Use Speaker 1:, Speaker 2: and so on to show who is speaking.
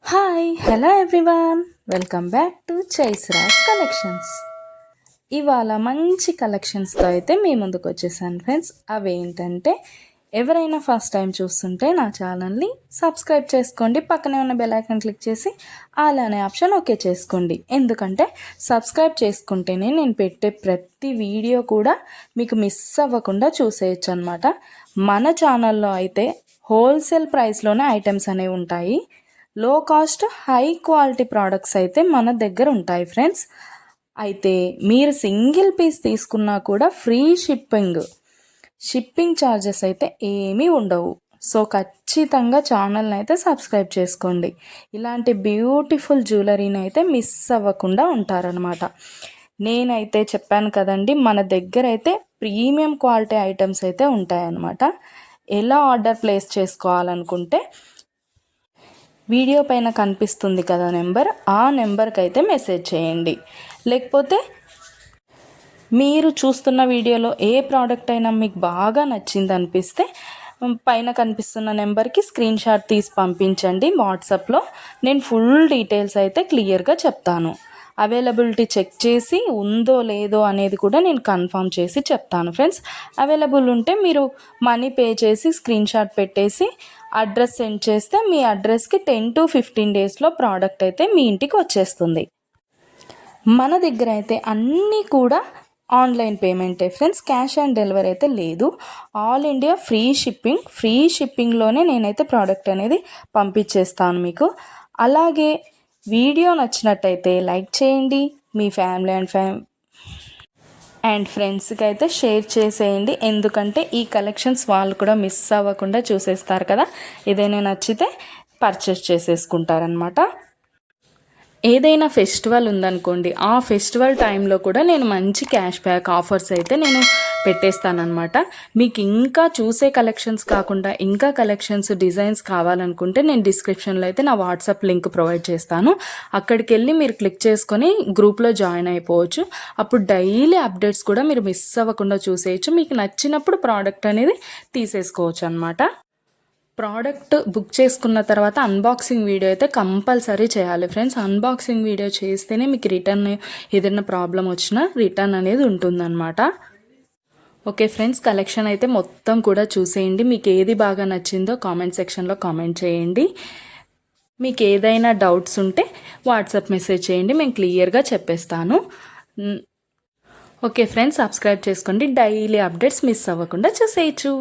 Speaker 1: Hi hello everyone, welcome back to చైస్రాస్ collections. ఇవాళ మంచి కలెక్షన్స్తో అయితే మీ ముందుకు వచ్చేసాను ఫ్రెండ్స్. అవేంటంటే ఎవరైనా ఫస్ట్ టైం చూస్తుంటే నా ఛానల్ని సబ్స్క్రైబ్ చేసుకోండి, పక్కనే ఉన్న బెల్ ఐకాన్ క్లిక్ చేసి ఆల్ అనే ఆప్షన్ ఓకే చేసుకోండి. ఎందుకంటే సబ్స్క్రైబ్ చేసుకుంటేనే నేను పెట్టే ప్రతి వీడియో కూడా మీకు మిస్ అవ్వకుండా చూసేయచ్చు అనమాట. మన ఛానల్లో అయితే హోల్సేల్ ప్రైస్లోనే ఐటమ్స్ అనేవి ఉంటాయి. లో కాస్ట్ హై క్వాలిటీ ప్రోడక్ట్స్ అయితే మన దగ్గర ఉంటాయి ఫ్రెండ్స్. అయితే మీరు సింగిల్ పీస్ తీసుకున్నా కూడా ఫ్రీ షిప్పింగ్ ఛార్జెస్ అయితే ఏమీ ఉండవు. సో ఖచ్చితంగా ఛానల్ని అయితే సబ్స్క్రైబ్ చేసుకోండి. ఇలాంటి బ్యూటిఫుల్ జ్యువెలరీని అయితే మిస్ అవ్వకుండా ఉంటారనమాట. నేనైతే చెప్పాను కదండి, మన దగ్గర అయితే ప్రీమియం క్వాలిటీ ఐటమ్స్ అయితే ఉంటాయన్నమాట. ఎలా ఆర్డర్ ప్లేస్ చేసుకోవాలనుకుంటే వీడియో పైన కనిపిస్తుంది కదా నెంబర్, ఆ నెంబర్కి అయితే మెసేజ్ చేయండి. లేకపోతే మీరు చూస్తున్న వీడియోలో ఏ ప్రోడక్ట్ అయినా మీకు బాగా నచ్చింది అనిపిస్తే పైన కనిపిస్తున్న నెంబర్కి స్క్రీన్ షాట్ తీసి పంపించండి వాట్సాప్లో. నేను ఫుల్ డీటెయిల్స్ అయితే క్లియర్గా చెప్తాను. అవైలబిలిటీ చెక్ చేసి ఉందో లేదో అనేది కూడా నేను కన్ఫర్మ్ చేసి చెప్తాను ఫ్రెండ్స్. అవైలబుల్ ఉంటే మీరు మనీ పే చేసి స్క్రీన్ షాట్ పెట్టేసి అడ్రస్ సెండ్ చేస్తే మీ అడ్రస్కి 10 to 15 డేస్లో ప్రోడక్ట్ అయితే మీ ఇంటికి వచ్చేస్తుంది. మన దగ్గర అయితే అన్నీ కూడా ఆన్లైన్ పేమెంటే ఫ్రెండ్స్, క్యాష్ ఆన్ డెలివరీ అయితే లేదు. ఆల్ ఇండియా ఫ్రీ షిప్పింగ్లోనే నేనైతే ప్రోడక్ట్ అనేది పంపించేస్తాను మీకు. అలాగే వీడియో నచ్చినట్టయితే లైక్ చేయండి, మీ ఫ్యామిలీ అండ్ ఫ్రెండ్స్కి అయితే షేర్ చేసేయండి. ఎందుకంటే ఈ కలెక్షన్స్ వాళ్ళు కూడా మిస్ అవ్వకుండా చూసేస్తారు కదా, ఏదైనా నచ్చితే పర్చేస్ చేసేసుకుంటారనమాట. ఏదైనా ఫెస్టివల్ ఉందనుకోండి, ఆ ఫెస్టివల్ టైంలో కూడా నేను మంచి క్యాష్ బ్యాక్ ఆఫర్స్ అయితే నేను పెట్టేస్తానమాట. మీకు ఇంకా చూసే కలెక్షన్స్ కాకుండా ఇంకా కలెక్షన్స్ డిజైన్స్ కావాలనుకుంటే నేను డిస్క్రిప్షన్లో అయితే నా వాట్సాప్ లింక్ ప్రొవైడ్ చేస్తాను. అక్కడికి వెళ్ళి మీరు క్లిక్ చేసుకొని గ్రూప్లో జాయిన్ అయిపోవచ్చు. అప్పుడు డైలీ అప్డేట్స్ కూడా మీరు మిస్ అవ్వకుండా చూసేయచ్చు. మీకు నచ్చినప్పుడు ప్రోడక్ట్ అనేది తీసేసుకోవచ్చు అనమాట. ప్రోడక్ట్ బుక్ చేసుకున్న తర్వాత అన్బాక్సింగ్ వీడియో అయితే కంపల్సరీ చేయాలి ఫ్రెండ్స్. అన్బాక్సింగ్ వీడియో చేస్తేనే మీకు రిటర్న్ ఏదైనా ప్రాబ్లం వచ్చినా రిటర్న్ అనేది ఉంటుందన్నమాట. ఓకే ఫ్రెండ్స్, కలెక్షన్ అయితే మొత్తం కూడా చూసేయండి. మీకు ఏది బాగా నచ్చిందో కామెంట్ సెక్షన్లో కామెంట్ చేయండి. మీకు ఏదైనా డౌట్స్ ఉంటే వాట్సాప్ మెసేజ్ చేయండి, మేము క్లియర్గా చెప్పేస్తాను. ఓకే ఫ్రెండ్స్, సబ్స్క్రైబ్ చేసుకోండి, డైలీ అప్డేట్స్ మిస్ అవ్వకుండా చూసేయచ్చు.